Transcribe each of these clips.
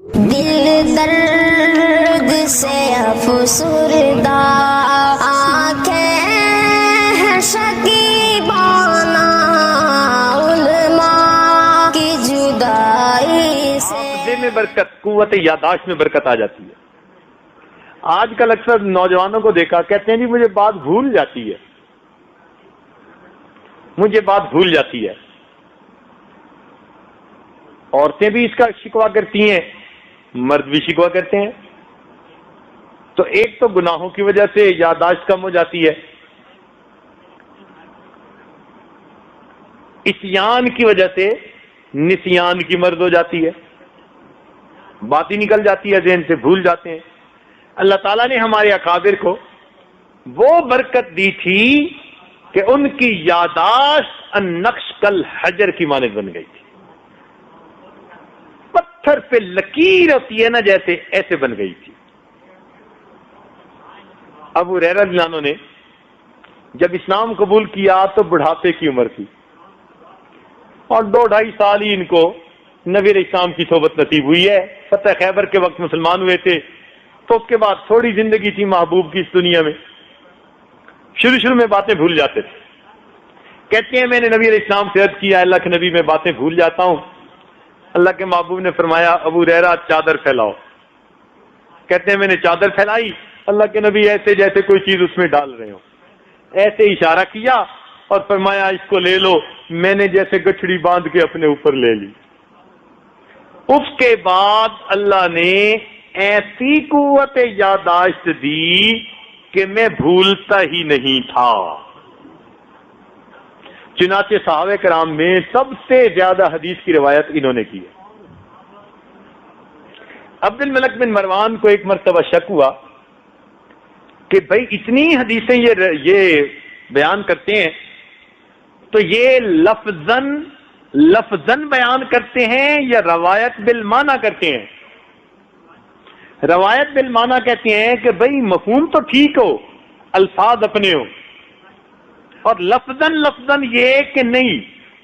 دل درد سے افسردہ آنکھیں ہیں شکیبانہ علماء کی جدائی سے۔ حافظے میں برکت، قوت یاداشت میں برکت آ جاتی ہے۔ آج کل اکثر نوجوانوں کو دیکھا، کہتے ہیں جی مجھے بات بھول جاتی ہے، مجھے بات بھول جاتی ہے۔ عورتیں بھی اس کا شکوہ کرتی ہیں، مرد بھی شکوہ کرتے ہیں۔ تو ایک تو گناہوں کی وجہ سے یادداشت کم ہو جاتی ہے، عصیان کی وجہ سے نسیان کی مرض ہو جاتی ہے، بات ہی نکل جاتی ہے، ذہن سے بھول جاتے ہیں۔ اللہ تعالیٰ نے ہمارے اکابر کو وہ برکت دی تھی کہ ان کی یادداشت النقش کل حجر کی مانند بن گئی تھی، پتھر پہ لکیر ہوتی ہے نا جیسے، ایسے بن گئی تھی۔ ابو ہریرہ رضی اللہ عنہ نے جب اسلام قبول کیا تو بڑھاپے کی عمر تھی، اور 2-2.5 سال ہی ان کو نبی علیہ السلام کی صحبت نصیب ہوئی ہے۔ فتح خیبر کے وقت مسلمان ہوئے تھے، تو اس کے بعد تھوڑی زندگی تھی محبوب کی اس دنیا میں، شروع میں باتیں بھول جاتے تھے۔ کہتے ہیں میں نے نبی علیہ السلام سے عرض کیا، اللہ کے نبی میں باتیں بھول جاتا ہوں۔ اللہ کے محبوب نے فرمایا ابو ہریرہ چادر پھیلاؤ۔ کہتے ہیں میں نے چادر پھیلائی، اللہ کے نبی ایسے جیسے کوئی چیز اس میں ڈال رہے ہو، ایسے اشارہ کیا اور فرمایا اس کو لے لو۔ میں نے جیسے گٹھڑی باندھ کے اپنے اوپر لے لی۔ اس کے بعد اللہ نے ایسی قوت یادداشت دی کہ میں بھولتا ہی نہیں تھا۔ چنانچہ صحابہ کرام میں سب سے زیادہ حدیث کی روایت انہوں نے کی ہے۔ عبد الملک بن مروان کو ایک مرتبہ شک ہوا کہ بھئی اتنی حدیثیں یہ بیان کرتے ہیں، تو یہ لفظاً بیان کرتے ہیں یا روایت بالمعنی کرتے ہیں؟ روایت بالمعنی کہتے ہیں کہ بھئی مفہوم تو ٹھیک ہو، الفاظ اپنے ہو، اور لفظاً یہ کہ نہیں،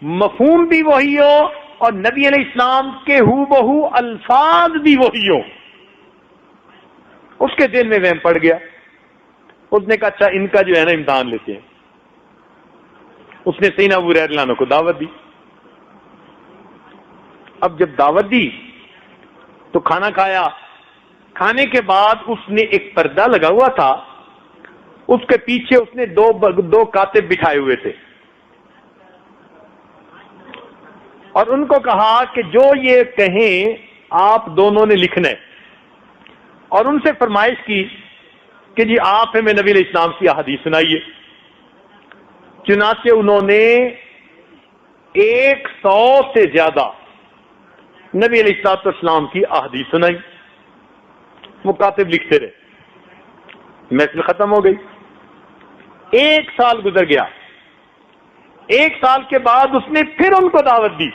مفہوم بھی وہی ہو اور نبی علیہ السلام کے ہو بہو الفاظ بھی وہی ہو۔ اس کے دل میں وہم پڑ گیا، اس نے کہا اچھا ان کا جو ہے نا امتحان لیتے ہیں۔ اس نے سیدنا ابو ہریرہ رضی اللہ عنہ کو دعوت دی۔ اب جب دعوت دی تو کھانا کھایا، کھانے کے بعد اس نے ایک پردہ لگا ہوا تھا، اس کے پیچھے اس نے دو کاتب بٹھائے ہوئے تھے، اور ان کو کہا کہ جو یہ کہیں آپ دونوں نے لکھنا ہے، اور ان سے فرمائش کی کہ جی آپ ہمیں نبی علیہ السلام کی احادیث سنائیے۔ چنانچہ انہوں نے 100 سے زیادہ نبی علیہ السلام کی احادیث سنائی۔ وہ کاتب لکھتے رہے، محفل ختم ہو گئی۔ 1 سال گزر گیا۔ 1 سال کے بعد اس نے پھر ان کو دعوت دی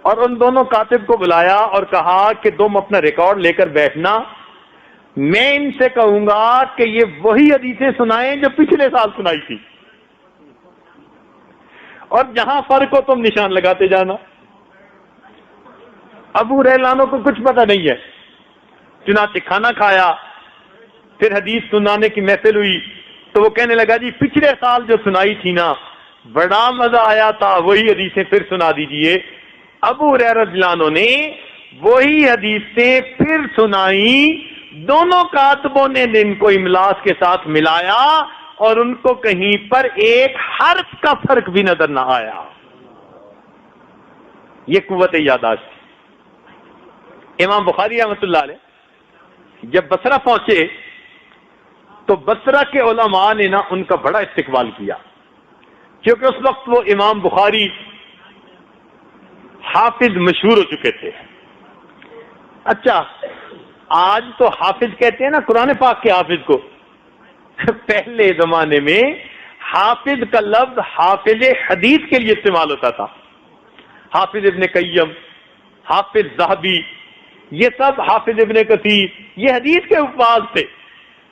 اور ان دونوں کاتب کو بلایا اور کہا کہ تم اپنا ریکارڈ لے کر بیٹھنا، میں ان سے کہوں گا کہ یہ وہی حدیثیں سنائیں جو پچھلے سال سنائی تھی، اور جہاں فرق ہو تم نشان لگاتے جانا۔ ابو ہریرہ عنہ کو کچھ پتہ نہیں ہے۔ چنانچہ کھانا کھایا، پھر حدیث سنانے کی محفل ہوئی، تو وہ کہنے لگا جی پچھلے سال جو سنائی تھی نا بڑا مزہ آیا تھا، وہی حدیثیں پھر سنا دیجئے۔ ابو ہریرہ رضی اللہ عنہ نے وہی حدیثیں پھر سنائی، دونوں کاتبوں نے ان کو املاس کے ساتھ ملایا اور ان کو کہیں پر ایک حرف کا فرق بھی نظر نہ آیا۔ یہ قوت یادداشت۔ امام بخاری رحمۃ اللہ علیہ جب بصرہ پہنچے تو بصرہ کے علماء نے نا ان کا بڑا استقبال کیا، کیونکہ اس وقت وہ امام بخاری حافظ مشہور ہو چکے تھے۔ اچھا آج تو حافظ کہتے ہیں نا قرآن پاک کے حافظ کو، پہلے زمانے میں حافظ کا لفظ حافظ حدیث کے لیے استعمال ہوتا تھا۔ حافظ ابن قیم، حافظ ذہبی، یہ سب حافظ ابن کثیر، یہ حدیث کے الفاظ تھے۔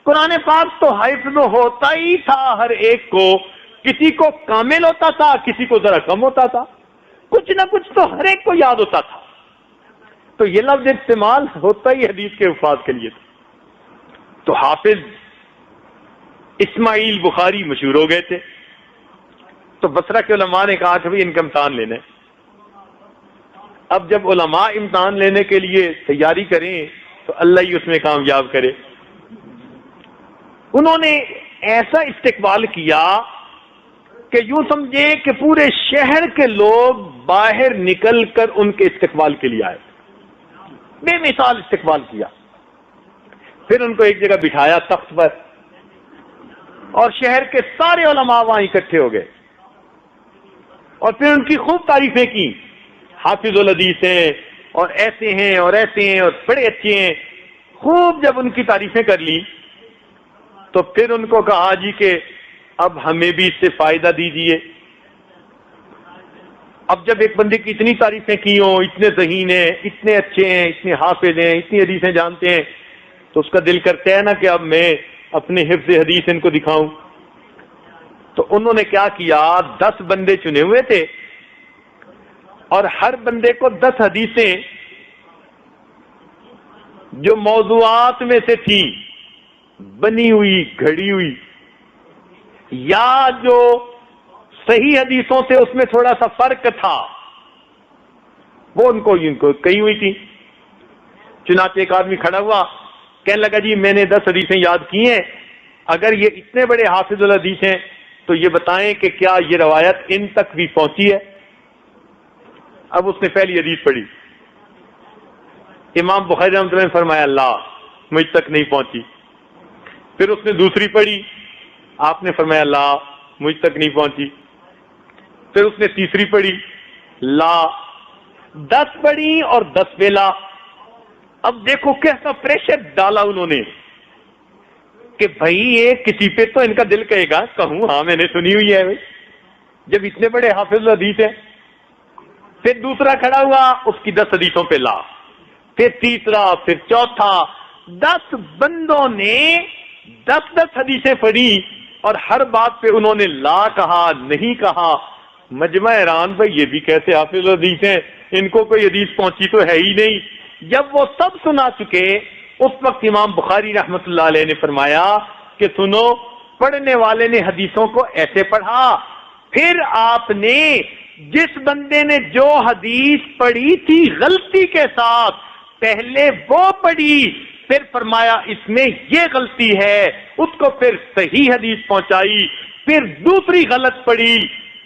قرآن پاک تو حفظ ہوتا ہی تھا ہر ایک کو، کسی کو کامل ہوتا تھا، کسی کو ذرا کم ہوتا تھا، کچھ نہ کچھ تو ہر ایک کو یاد ہوتا تھا۔ تو یہ لفظ استعمال ہوتا ہی حدیث کے الفاظ کے لیے تھا. تو حافظ اسماعیل بخاری مشہور ہو گئے تھے. تو بصرہ کے علماء نے کہا کہ بھائی ان کا امتحان لینا ہے. اب جب علماء امتحان لینے کے لیے تیاری کریں تو اللہ ہی اس میں کامیاب کرے. انہوں نے ایسا استقبال کیا کہ یوں سمجھے کہ پورے شہر کے لوگ باہر نکل کر ان کے استقبال کے لیے آئے. بے مثال استقبال کیا. پھر ان کو ایک جگہ بٹھایا تخت پر, اور شہر کے سارے علماء وہاں اکٹھے ہو گئے, اور پھر ان کی خوب تعریفیں کی. حافظ الحدیث ہیں اور ایسے ہیں اور ایسے ہیں اور بڑے اچھے ہیں. خوب جب ان کی تعریفیں کر لی تو پھر ان کو کہا جی کہ اب ہمیں بھی اس سے فائدہ دیجیے. اب جب ایک بندے کی اتنی تعریفیں کی ہوں, اتنے ذہین ہیں, اتنے اچھے ہیں, اتنے حافظ ہیں, اتنی حدیثیں جانتے ہیں, تو اس کا دل کرتا ہے نا کہ اب میں اپنے حفظ حدیث ان کو دکھاؤں. تو انہوں نے کیا کیا, 10 بندے چنے ہوئے تھے اور ہر بندے کو 10 حدیثیں جو موضوعات میں سے تھی, بنی ہوئی, گھڑی ہوئی, یا جو صحیح حدیثوں سے اس میں تھوڑا سا فرق تھا, وہ ان کو کہی ہوئی تھی. چنانچہ ایک آدمی کھڑا ہوا, کہنے لگا جی میں نے 10 حدیثیں یاد کی ہیں, اگر یہ اتنے بڑے حافظ الحدیث ہیں تو یہ بتائیں کہ کیا یہ روایت ان تک بھی پہنچی ہے. اب اس نے پہلی حدیث پڑھی, امام بخاری رحمۃ اللہ نے فرمایا اللہ مجھ تک نہیں پہنچی. پھر اس نے دوسری پڑھی, آپ نے فرمایا اللہ مجھ تک نہیں پہنچی. پھر اس نے تیسری پڑھی, لا. 10 پڑھی اور 10 پہ لا. اب دیکھو کیسا پریشر ڈالا انہوں نے کہ بھائی یہ کسی پہ تو ان کا دل کہے گا کہوں ہاں میں نے سنی ہوئی ہے, جب اتنے بڑے حافظ حدیث ہیں. پھر دوسرا کھڑا ہوا, اس کی 10 حدیثوں پہ لا. پھر تیسرا, پھر چوتھا. 10 بندوں نے 10 حدیثیں پڑھی اور ہر بات پہ انہوں نے لا کہا, نہیں کہا. مجمع حیران بھائی یہ بھی کیسے حافظ حدیث ہیں, ان کو کوئی حدیث پہنچی تو ہے ہی نہیں. جب وہ سب سنا چکے اس وقت امام بخاری رحمت اللہ علیہ نے فرمایا کہ سنو, پڑھنے والے نے حدیثوں کو ایسے پڑھا, پھر آپ نے جس بندے نے جو حدیث پڑھی تھی غلطی کے ساتھ پہلے وہ پڑھی, پھر فرمایا اس میں یہ غلطی ہے, اس کو پھر صحیح حدیث پہنچائی. پھر دوسری غلط پڑھی,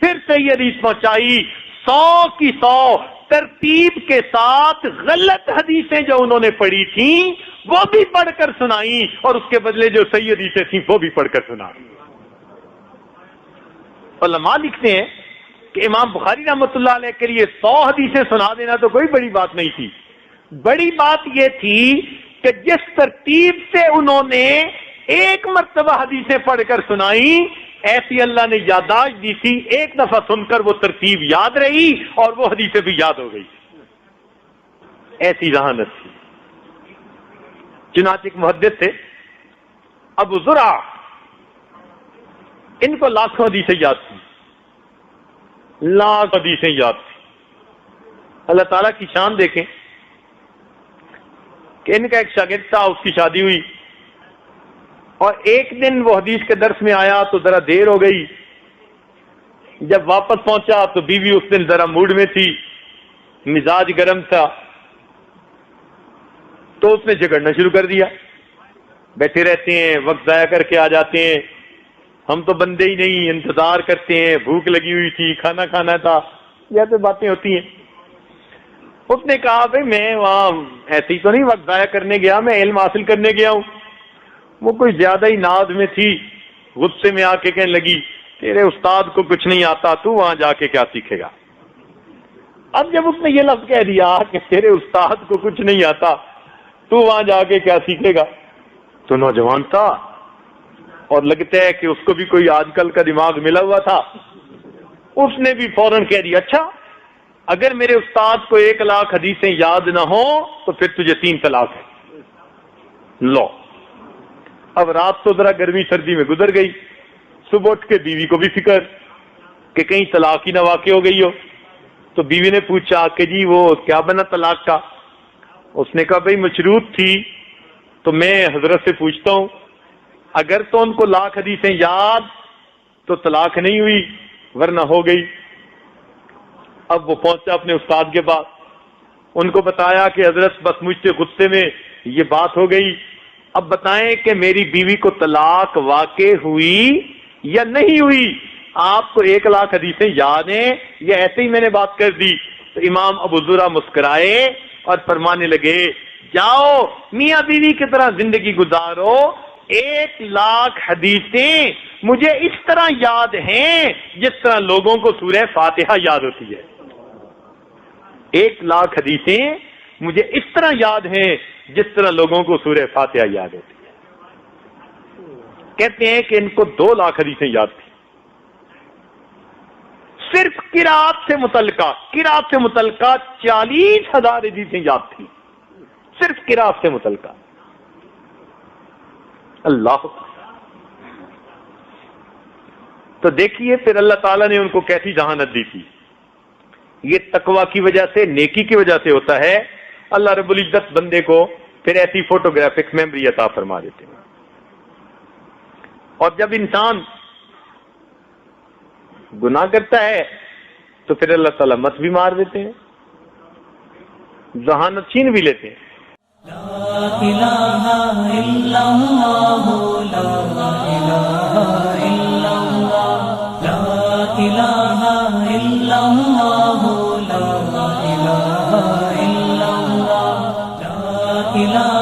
پھر صحیح حدیث پہنچائی. 100 کی 100 ترتیب کے ساتھ غلط حدیثیں جو انہوں نے پڑھی تھیں وہ بھی پڑھ کر سنائیں, اور اس کے بدلے جو صحیح حدیثیں تھیں وہ بھی پڑھ کر سنائیں. علماء لکھتے ہیں کہ امام بخاری رحمۃ اللہ علیہ کے لیے 100 حدیثیں سنا دینا تو کوئی بڑی بات نہیں تھی. بڑی بات یہ تھی کہ جس ترتیب سے انہوں نے ایک مرتبہ حدیثیں پڑھ کر سنائیں, ایسی اللہ نے یادداشت دی تھی, ایک دفعہ سن کر وہ ترتیب یاد رہی اور وہ حدیثیں بھی یاد ہو گئی. ایسی ذہانت تھی. چنانچہ ایک محدث تھے ابو زرع, ان کو لاکھوں حدیثیں یاد تھی, لاکھ حدیثیں یاد تھی. اللہ تعالیٰ کی شان دیکھیں کہ ان کا ایک شاگرد تھا, اس کی شادی ہوئی, اور ایک دن وہ حدیث کے درس میں آیا تو ذرا دیر ہو گئی. جب واپس پہنچا تو بیوی اس دن ذرا موڈ میں تھی, مزاج گرم تھا, تو اس نے جھگڑنا شروع کر دیا. بیٹھے رہتے ہیں, وقت ضائع کر کے آ جاتے ہیں, ہم تو بندے ہی نہیں, انتظار کرتے ہیں, بھوک لگی ہوئی تھی, کھانا کھانا تھا, یہ تو باتیں ہوتی ہیں. اس نے کہا بھائی میں وہاں ایسے ہی تو نہیں وقت ضائع کرنے گیا, میں علم حاصل کرنے گیا ہوں. وہ کوئی زیادہ ہی ناز میں تھی, غصے میں آ کے کہنے لگی تیرے استاد کو کچھ نہیں آتا, تو وہاں جا کے کیا سیکھے گا. اب جب اس نے یہ لفظ کہہ دیا کہ تیرے استاد کو کچھ نہیں آتا, تو وہاں جا کے کیا سیکھے گا, تو نوجوان تھا اور لگتا ہے کہ اس کو بھی کوئی آج کل کا دماغ ملا ہوا تھا. اس نے بھی فوراً کہہ دیا اچھا اگر میرے استاد کو 1 لاکھ حدیثیں یاد نہ ہوں تو پھر تجھے 3 طلاق ہے. لو, اب رات تو ذرا گرمی سردی میں گزر گئی. صبح اٹھ کے بیوی کو بھی فکر کہ کہیں طلاق ہی نہ واقع ہو گئی ہو. تو بیوی نے پوچھا کہ جی وہ کیا بنا طلاق کا. اس نے کہا بھئی مشروط تھی تو میں حضرت سے پوچھتا ہوں، اگر تو ان کو لاکھ حدیثیں یاد تو طلاق نہیں ہوئی ورنہ ہو گئی۔ اب وہ پہنچا اپنے استاد کے پاس، ان کو بتایا کہ حضرت بس مجھ سے غصے میں یہ بات ہو گئی، اب بتائیں کہ میری بیوی کو طلاق واقع ہوئی یا نہیں ہوئی؟ آپ کو 1,00,000 حدیثیں یاد ہیں یا ایسے ہی میں نے بات کر دی؟ تو امام ابو زرع مسکرائے اور فرمانے لگے جاؤ میاں بیوی کی طرح زندگی گزارو، 1,00,000 حدیثیں مجھے اس طرح یاد ہیں جس طرح لوگوں کو سورہ فاتحہ یاد ہوتی ہے۔ 1,00,000 حدیثیں مجھے اس طرح یاد ہیں جس طرح لوگوں کو سورہ فاتحہ یاد ہوتی ہے۔ کہتے ہیں کہ ان کو 2,00,000 حدیثیں یاد تھی، صرف قرات سے متعلقہ 40,000 حدیثیں یاد تھی، صرف قرات سے متعلقہ۔ اللہ، تو دیکھیے پھر اللہ تعالیٰ نے ان کو کیسی ذہانت دی تھی۔ یہ تقوی کی وجہ سے، نیکی کی وجہ سے ہوتا ہے۔ اللہ رب العزت بندے کو پھر ایسی فوٹوگرافک میموری عطا فرما دیتے ہیں۔ اور جب انسان گناہ کرتا ہے تو پھر اللہ تعالیٰ مت بھی مار دیتے ہیں، ذہانت چھین بھی لیتے ہیں۔ لا الہ الا اللہ، لا الہ الا اللہ، لا الہ الا اللہ، لا الہ الا اللہ، لا الہ